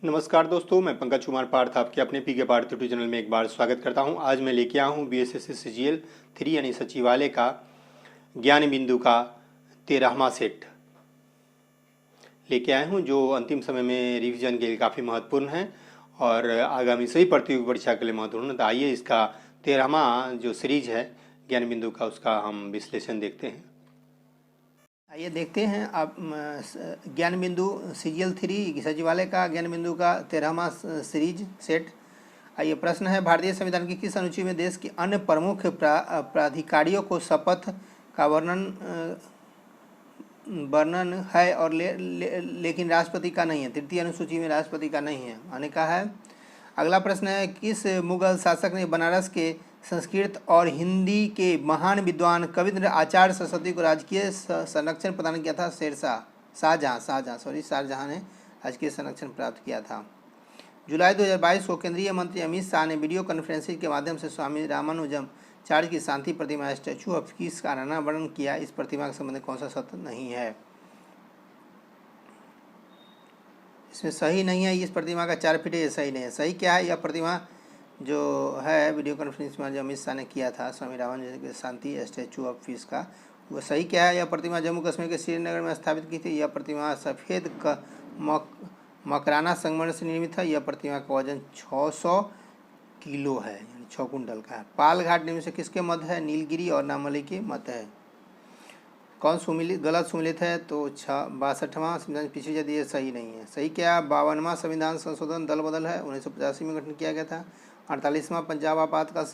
नमस्कार दोस्तों, मैं पंकज कुमार पार्थ आपके अपने पीके पार्थ यूट्यूब चैनल में एक बार स्वागत करता हूं। आज मैं लेके आया हूं BSSC CGL 3 यानी सचिवालय का ज्ञान बिंदु का 13वां सेट लेके आया हूं, जो अंतिम समय में रिवीजन के लिए काफ़ी महत्वपूर्ण है और आगामी सभी प्रतियोगी परीक्षा के लिए महत्वपूर्ण है। तो आइए इसका 13वां जो सीरीज है ज्ञान बिंदु का, उसका हम विश्लेषण देखते हैं। आइए देखते हैं आप ज्ञान बिंदु CGL 3 सचिवालय का ज्ञान बिंदु का 13वां सीरीज सेट। आइए प्रश्न है, भारतीय संविधान की किस अनुच्छेद में देश के अन्य प्रमुख प्राधिकारियों को शपथ का वर्णन है और लेकिन राष्ट्रपति का नहीं है। तृतीय अनुसूची में राष्ट्रपति का नहीं है आने का है। अगला प्रश्न है, किस मुगल शासक ने बनारस के संस्कृत और हिंदी के महान विद्वान कविंद्र आचार्य सरस्वती को राजकीय संरक्षण प्रदान किया था? शाहजहां ने राजकीय संरक्षण प्राप्त किया था। जुलाई 2022 को केंद्रीय मंत्री अमित शाह ने वीडियो कॉन्फ्रेंसिंग के माध्यम से स्वामी रामानुजाचार्य की शांति प्रतिमा स्टैचू ऑफ पीस का अनावरण किया। इस प्रतिमा के संबंध में कौन सा सत्य नहीं है? इसमें सही नहीं है। इस प्रतिमा का 4 फीट ये सही नहीं है। सही क्या है? यह प्रतिमा जो है वीडियो कॉन्फ्रेंस में जो अमित शाह ने किया था स्वामी रामानुजाचार्य की शांति स्टैचू ऑफ पीस का, वो सही क्या है? यह प्रतिमा जम्मू कश्मीर के श्रीनगर में स्थापित की थी। यह प्रतिमा सफ़ेद मकराना संगमरमर से निर्मित है। यह प्रतिमा का वजन 600 किलो है, यानी 6 कुंटल का है। पाल घाट निम्न से किसके मध्य है? नीलगिरी और नामली के मध्य है। कौन सुमिलित गलत सुमिलित है? तो 62वां संविधान पिछड़ी जाती है, सही नहीं है। सही क्या? 52वां संविधान संशोधन दल बदल है, 1985 में गठन किया गया था। 48वां पंजाब आपात का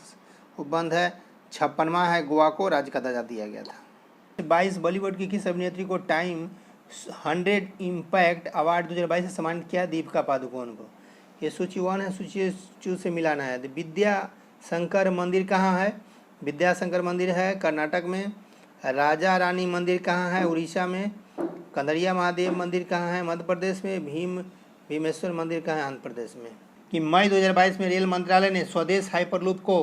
उपबंध है। 56वां है गोवा को राज्य का दर्जा दिया गया था। 22 बॉलीवुड की किस अभिनेत्री को टाइम 100 इम्पैक्ट अवार्ड 2022 से सम्मानित किया? दीपिका पादुकोण को। ये सूची 1 है, सूची 2 से मिलाना है। विद्या शंकर मंदिर कहाँ है? विद्या शंकर मंदिर है कर्नाटक में। राजा रानी मंदिर कहाँ है? उड़ीसा में। कंदरिया महादेव मंदिर कहाँ है? मध्य प्रदेश में। भीमेश्वर मंदिर कहाँ है? आंध्र प्रदेश में। कि मई 2022 में रेल मंत्रालय ने स्वदेश हाइपरलूप को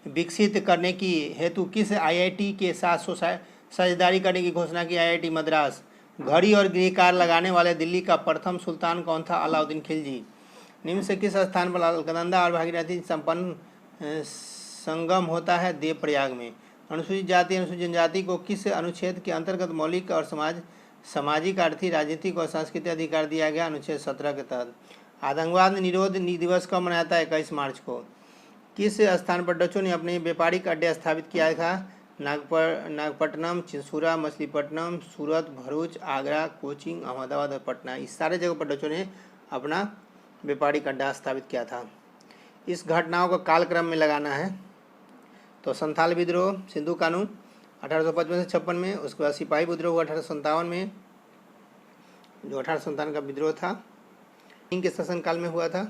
विकसित करने की हेतु किस IIT के साथ साझेदारी करने की घोषणा की? IIT मद्रास। घड़ी और गृह कार लगाने वाले दिल्ली का प्रथम सुल्तान कौन था? अलाउद्दीन खिलजी। निम्न से किस स्थान पर अलकनंदा और भागीरथी संपन्न संगम होता है? देवप्रयाग में। अनुसूचित जाति अनुसूचित जनजाति को किस अनुच्छेद के अंतर्गत मौलिक और सामाजिक आर्थिक राजनीतिक और सांस्कृतिक अधिकार दिया गया? अनुच्छेद 17 के तहत। आतंकवाद निरोध दिवस कब मनाया जाता है? 21 मार्च को। किस स्थान पर डचों ने अपने व्यापारिक अड्डे स्थापित किया था? नागपट्टनम, चिंसूरा, मछलीपट्टनम, सूरत, भरूच, आगरा, कोचिंग, अहमदाबाद और पटना। इस सारे जगह पर डचों ने अपना व्यापारिक अड्डा स्थापित किया था। इस घटनाओं को कालक्रम में लगाना है। तो संथाल विद्रोह, सिंधु कानून 1855 से 56 में। उसके बाद सिपाही विद्रोह हुआ 1857 में, जो 1857 का विद्रोह था, के शासनकाल में हुआ था।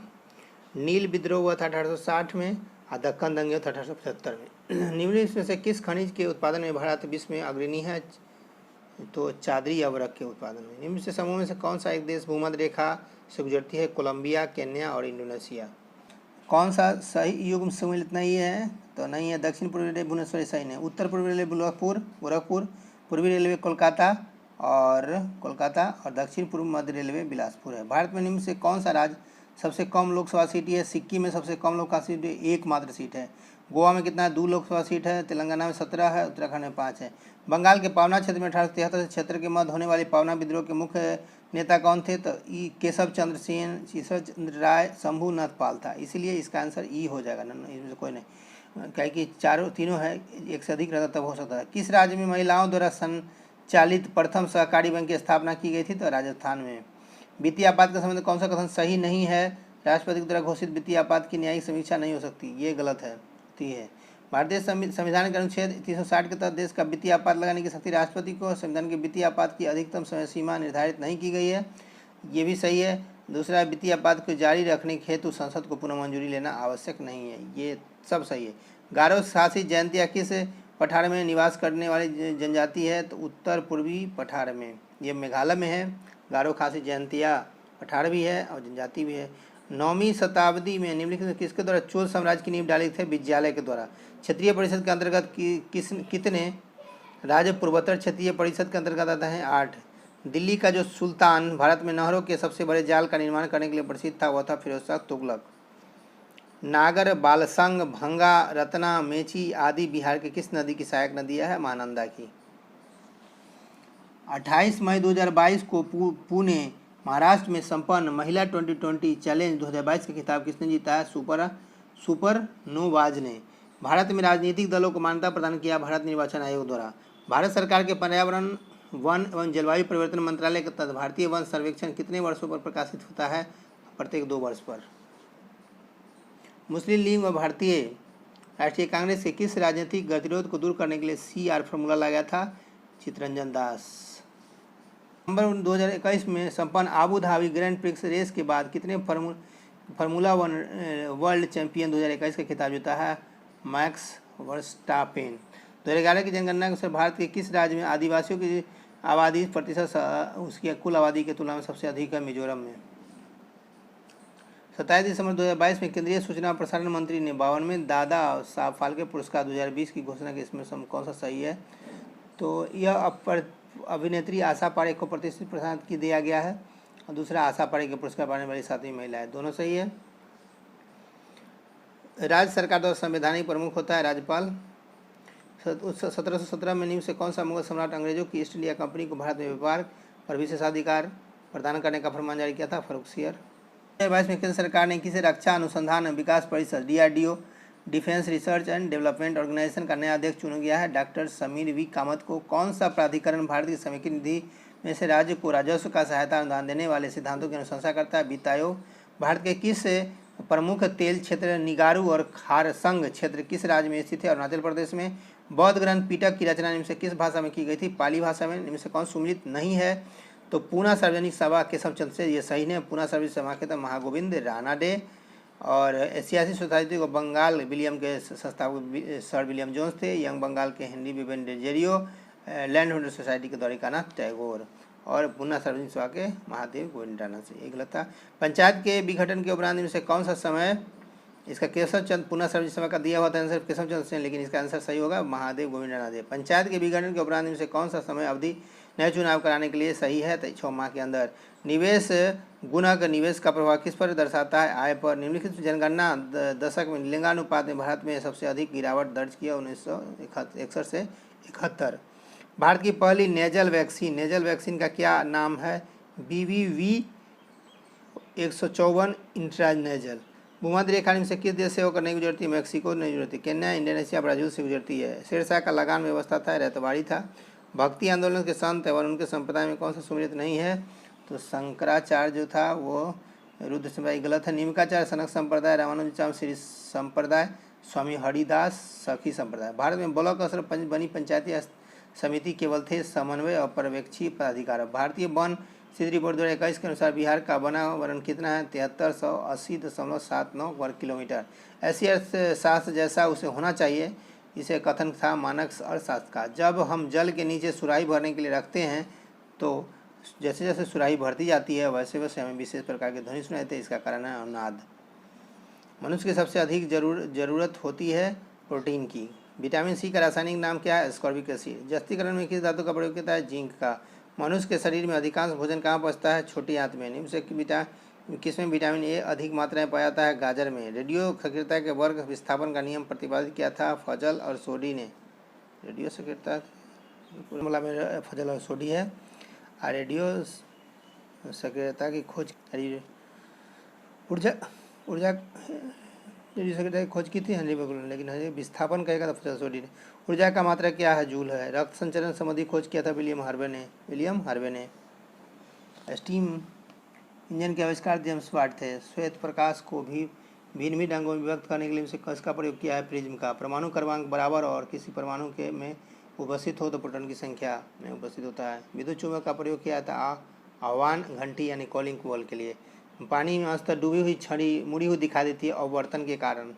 नील विद्रोह हुआ था 1860 में और दक्कन दंगे हुआ था 1875 में। निम्न में से किस खनिज के उत्पादन में भारत विश्व में अग्रणी है? तो चादरी अवरक के उत्पादन में। निम्न से समूह में से कौन सा एक देश भूमध्य रेखा से गुजरती है? कोलंबिया, केन्या और इंडोनेशिया। कौन सा सही युग्म सम्मिलित नहीं है? तो नहीं है। दक्षिण पूर्वी रेलवे भुवनेश्वर सही नहीं। उत्तर पूर्वी रेलवे गोरखपुर, पूर्वी रेलवे कोलकाता और दक्षिण पूर्व मध्य रेलवे बिलासपुर है। भारत में निम्न से कौन सा राज्य सबसे कम लोकसभा सीट है? सिक्किम में सबसे कम लोकसभा सीट एकमात्र सीट है। गोवा में कितना है? 2 लोकसभा सीट है। तेलंगाना में 17 है। उत्तराखंड में 5 है। बंगाल के पावना क्षेत्र में 1873 से क्षेत्र के मध्य होने वाले पावना विद्रोह के मुख्य नेता कौन थे? तो केशव चंद्र सेन, ईश्वर चंद्र राय, शंभुनाथ पाल था। इसीलिए इसका आंसर ई हो जाएगा। इसमें से कोई नहीं, क्या कि तीनों है, एक से अधिक रहता तब हो सकता है। किस राज्य में महिलाओं द्वारा संचालित प्रथम सहकारी बैंक की स्थापना की गई थी? तो राजस्थान में। वित्तीय आपात के संबंध में कौन सा कथन सही नहीं है? राष्ट्रपति द्वारा घोषित वित्तीय आपात की न्यायिक समीक्षा नहीं हो सकती, ये गलत है। भारतीय संविधान के अनुच्छेद 360 के तहत देश का वित्तीय आपात लगाने की शक्ति राष्ट्रपति को। संविधान के वित्तीय आपात की अधिकतम समय सीमा निर्धारित नहीं की गई है, ये भी सही है। दूसरा, वित्तीय आपात को जारी रखने के हेतु संसद को पुनः मंजूरी लेना आवश्यक नहीं है, ये सब सही है। गारो खासी जयंतिया किस पठार में निवास करने वाली जनजाति है? तो उत्तर पूर्वी पठार में, ये मेघालय में है। गारो खासी जयंतिया पठार भी है और जनजाति भी है। 9वीं शताब्दी में निम्नलिखित किसके द्वारा चोल साम्राज्य की नींव डाली थी? विजयालय के द्वारा। क्षेत्रीय परिषद के अंतर्गत कितने राज्य पूर्वोत्तर क्षेत्रीय परिषद के अंतर्गत आता है? 8। दिल्ली का जो सुल्तान भारत में नहरों के सबसे बड़े जाल का निर्माण करने के लिए प्रसिद्ध था, वह था फिरोज शाह तुगलक। नागर, बालसंग, भंगा, रत्ना, मेची आदि बिहार के किस नदी की सहायक नदियां है? महानंदा की। 28 मई 2022 को पुणे महाराष्ट्र में संपन्न महिला 2020 चैलेंज 2022 का खिताब किसने जीता है? सुपरनोवाज ने। भारत में राजनीतिक दलों को मान्यता प्रदान किया भारत निर्वाचन आयोग द्वारा। भारत सरकार के पर्यावरण, वन एवं जलवायु परिवर्तन मंत्रालय के तहत भारतीय वन सर्वेक्षण कितने वर्षों पर प्रकाशित होता है? प्रत्येक 2 वर्ष पर। मुस्लिम लीग व भारतीय राष्ट्रीय कांग्रेस के किस राजनीतिक गतिरोध को दूर करने के लिए CR फॉर्मूला लाया था? चित्तरंजन दास। नवंबर 2021 में संपन्न Abu Dhabi grand prix race के बाद कितने फार्मूला 1 वर्ल्ड चैंपियन 2021 का खिताब जीता है? Max Verstappen. 2011 की जनगणना के अनुसार भारत के किस राज्य में आदिवासियों की आबादी प्रतिशत उसकी कुल आबादी की तुलना में सबसे अधिक है? मिजोरम में। 27 दिसंबर 2022 में केंद्रीय सूचना और प्रसारण मंत्री ने 52वें दादा साहब फाल्के पुरस्कार 2020 की घोषणा की। इसमें कौन सा सही है? तो यह अभिनेत्री आशा पारेख को प्रतिष्ठित प्रदान की दिया गया है और दूसरा आशा पारेख के पुरस्कार पाने वाली 7वीं महिला है। दोनों सही है। राज्य सरकार द्वारा संवैधानिक प्रमुख होता है राज्यपाल। 1717 में निम्न से कौन सा मुगल सम्राट अंग्रेजों की ईस्ट इंडिया कंपनी को भारत में व्यापार पर विशेषाधिकार प्रदान करने का फरमान जारी किया था? फर्रुखसियर। 2022 में केंद्र सरकार ने किसे रक्षा अनुसंधान विकास परिषद DRDO defence research and development organisation का नया अध्यक्ष चुना गया है? डॉक्टर समीर V कामत को। कौन सा प्राधिकरण भारत की समेकित निधि में से राज्य को राजस्व का सहायता अनुदान देने वाले सिद्धांतों की अनुशंसा करता है? वित्त आयोग। भारत के किस प्रमुख तेल क्षेत्र निगारू और खारसंग क्षेत्र किस राज्य में स्थित है? अरुणाचल प्रदेश में। बौद्ध ग्रंथ पिटक की रचना निम्न से किस भाषा में की गई थी? पाली भाषा में। निम्न से कौन सुमिलित नहीं है? तो पूना सार्वजनिक सभा केशव चंद्र से, ये सही है। पूना सार्वजनिक सभा के तो महागोविंद रानाडे और एशियासी सोसाइटी को बंगाल विलियम के संस्थापक सर विलियम जोन्स थे। यंग बंगाल के हेनरी बिबेन डेजेरियो, लैंड होल्डर सोसाइटी के द्वारिकानाथ टैगोर और पूना सार्वजनिक सभा के महादेव गोविंद राणा से। एक गलत था। पंचायत के विघटन के उपरांत इनमें से कौन सा समय? इसका केशव चंद पूना सार्वजनिक सभा का दिया हुआ था आंसर केशव चंद्र सेन, लेकिन इसका आंसर सही होगा महादेव गोविंद राणा देव। पंचायत के विघटन के उपरांत इनमें से कौन सा समय अवधि नए चुनाव कराने के लिए सही है? तो 6 माह के अंदर। निवेश गुणक निवेश का प्रभाव किस पर दर्शाता है? आय पर। निम्नलिखित जनगणना दशक में लिंगानुपात में भारत में सबसे अधिक गिरावट दर्ज किया 1961 से 71। भारत की पहली नेजल वैक्सीन का क्या नाम है? BBV 154 intranasal. भूमध्य रेखा में से किस देश से होकर नहीं गुजरती? मैक्सिको नहीं गुजरती। केन्या, इंडोनेशिया, ब्राजील से गुजरती है। शेरशाह का लगान व्यवस्था था, रहतवाड़ी था। भक्ति आंदोलन के संत एवं उनके संप्रदाय में कौन सा सुमिलित नहीं है? तो शंकराचार्य जो था वो रुद्र संप्रदाय गलत है। निमकाचार्य सनक संप्रदाय, रामानुजाचार्य श्री संप्रदाय, स्वामी हरिदास सखी संप्रदाय। भारत में ब्लॉक स्तर बनी पंचायती समिति केवल थे समन्वय और पर्यवेक्षी पदाधिकार। भारतीय वन स्थिति रिपोर्ट 2021 के अनुसार बिहार का वनावरण कितना है? 7380.79 वर्ग किलोमीटर। ऐसी अर्थशास्त्र जैसा उसे होना चाहिए, इसे कथन था मानक अर्थशास्त्र का। जब हम जल के नीचे सुराही भरने के लिए रखते हैं तो जैसे जैसे सुराही भरती जाती है वैसे वैसे हमें विशेष प्रकार के ध्वनि सुनाई देते हैं। इसका कारण है अनुनाद। मनुष्य की सबसे अधिक जरूरत होती है प्रोटीन की। विटामिन सी का रासायनिक नाम क्या है? Ascorbic acid. जस्तीकरण में किस धातु का प्रयोग होता है? जिंक का। मनुष्य के शरीर में अधिकांश भोजन कहाँ पचता है? छोटी आंत में। निम्न से किसमें विटामिन ए अधिक मात्रा में पाया जाता है? गाजर में। रेडियो सक्रियता के वर्ग विस्थापन का नियम प्रतिपादित किया था फजल और सोडी ने। रेडियो सक्रियता मामला में फजल और सोडी है। और रेडियो सक्रियता की खोज ऊर्जा रेडियो सक्रियता की खोज की थी हेनरी बेगल, लेकिन विस्थापन कहेगा तो फजल सोडी ने। ऊर्जा का मात्रा क्या है? जूल है। रक्त संचरण संबंधी खोज किया था विलियम हार्वे ने। स्टीम इंजन के आविष्कार जेम्स वाट थे। श्वेत प्रकाश को भी भिन्न भिन्न रंगों में विभक्त करने के लिए उसे किसका प्रयोग किया है? प्रिज्म का। परमाणु क्रमांक बराबर और किसी परमाणु के में उपस्थित हो तो प्रोटॉन की संख्या में उपस्थित होता है। विद्युत चुंबक का प्रयोग किया था आह्वान घंटी यानी कॉलिंग कोल के लिए। पानी में अंशतः डूबी हुई छड़ी मुड़ी हुई दिखाई देती है अपवर्तन के कारण।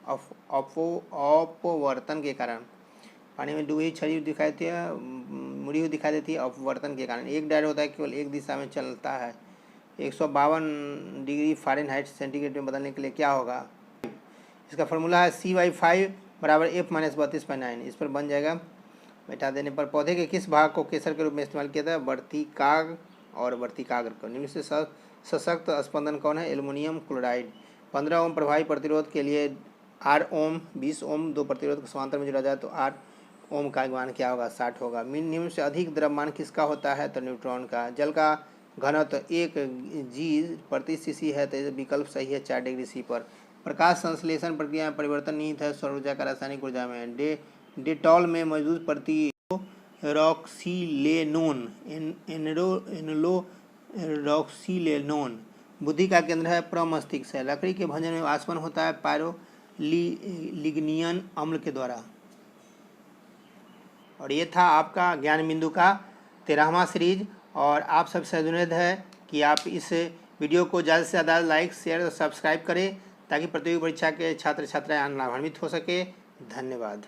अपवर्तन के कारण पानी में डूबी हुई छड़ी दिखाई देती है, मुड़ी हुई दिखाई देती है अपवर्तन के कारण। एक डायल होता है केवल एक दिशा में चलता है। 152 डिग्री फ़ारेनहाइट सेंटीग्रेड में बदलने के लिए क्या होगा? इसका फॉर्मूला है CY5 = F - 32.9। इस पर बन जाएगा बैठा देने पर पौधे के किस भाग को केसर के रूप में इस्तेमाल किया था? वर्तिकाग्र और वर्तिकाग्र को। निम्न से सशक्त स्पंदन कौन है? Aluminium chloride. 15 ओम प्रभावी प्रतिरोध के लिए 8 ओम 20 ओम दो प्रतिरोध को समांतर में जोड़ा जाए तो 8 ओम का मान क्या होगा? 60 होगा। निम्न से अधिक द्रव्यमान किसका होता है? तो न्यूट्रॉन का। जल का घनत्व 1 g/cc है तो विकल्प सही है 4 डिग्री C पर। प्रकाश संश्लेषण प्रक्रिया में परिवर्तन निहित है सौर ऊर्जा का रासायनिक ऊर्जा में। डेटॉल में मौजूद रॉक्सीलेनोन एनोरॉक्सीलेनोन बुद्धि का केंद्र है, प्रमस्तिष्क है। लकड़ी के भंजन में वाष्पन होता है पायरोलिग्नियन अम्ल के द्वारा। और ये था आपका ज्ञान बिंदु का 13वां सीरीज। और आप सबसे अनुरोध है कि आप इस वीडियो को ज़्यादा से ज़्यादा लाइक शेयर और सब्सक्राइब करें ताकि प्रतियोगी परीक्षा के छात्र छात्राएं लाभान्वित हो सके। धन्यवाद।